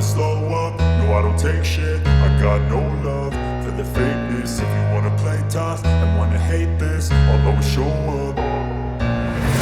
slow up, no I don't take shit. I got no love for the fakeness. If you wanna play tough and wanna hate this, I'll always show up.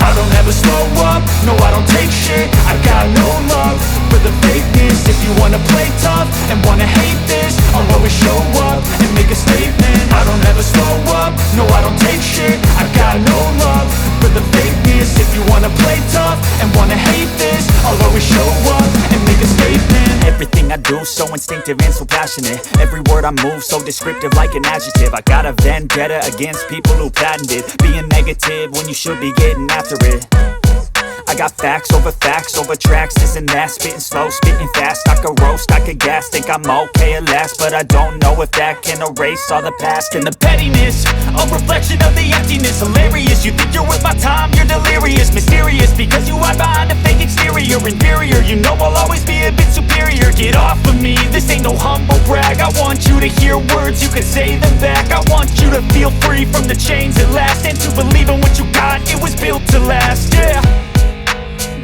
I don't ever slow up, no I don't take shit. I got no love for the fakeness. If you wanna play tough and wanna hate this, I'll always show up and make a statement. I don't ever slow up, no I don't take shit. I got no love for the fakeness. If you wanna play tough and wanna hate this, I'll always show up and make a statement. Everything I do so instinctive and so passionate. Every word I move so descriptive like an adjective. I got a vendetta against people who patented being negative when you should be getting after it. I got facts over tracks, this and that. Spitting slow, spitting fast, I could roast, I could gas. Think I'm okay at last, but I don't know if that can erase all the past. And the pettiness, a reflection of the emptiness. Hilarious, you think you're worth my time, you're delirious. Mysterious, because you hide behind a fake exterior. Inferior, you know I'll always be a bit superior. Get off of me, this ain't no humble brag. I want you to hear words, you can say them back. I want you to feel free from the chains at last, and to believe in what you got, it was built to last, yeah.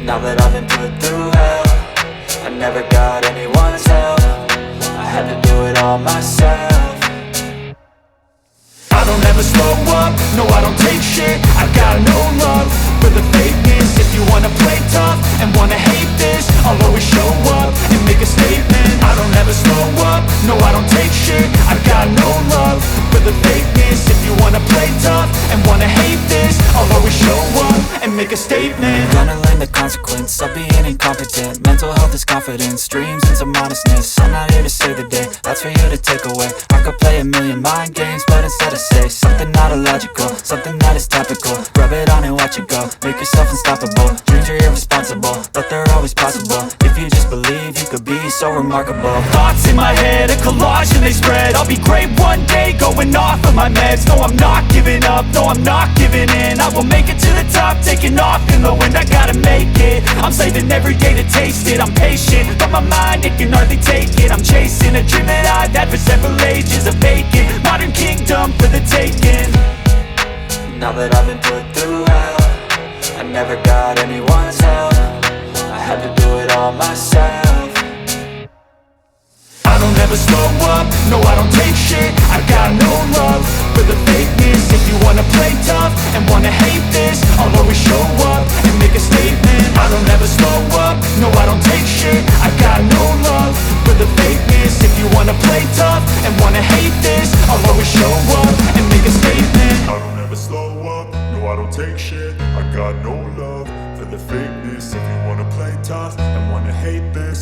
Now that I've been put through hell, I never got anyone's help. I had to do it all myself. I don't ever slow up, no I don't take shit. I got no love for the fakeness. If you wanna play tough and wanna hate this, I'll always show up and make a statement. I don't ever slow up, no I don't take shit. I got no love for the fakeness. If you wanna play tough and wanna hate this, I'll always show up and make a statement. Gonna learn the consequence of being incompetent. Mental health is confidence, dreams and some honestness. I'm not here to save the day, that's for you to take away. I could play a million mind games, but instead I say something not illogical, something that is topical. Rub it on and watch it go, make yourself unstoppable. Dreams are irresponsible, but they're always possible. If you just believe, you could be so remarkable. Thoughts in my head, a collage and they spread. I'll be great one day, going off of my meds. No, I'm not giving up, no, I'm not giving in. I will make it to the top, taking off in the wind. I gotta make it, I'm saving every day to taste it. I'm patient, but my mind, it can hardly take it. I'm chasing a dream that I've had for several ages. A vacant, modern kingdom for the taking. Now that I've been put through hell, I never got anyone's help. I had to do it all myself. I don't ever slow up, no I don't take shit. I got no love for the fakeness. If you wanna play tough and wanna hate this, I'll always show up and make a statement. I don't ever slow up, no I don't take shit.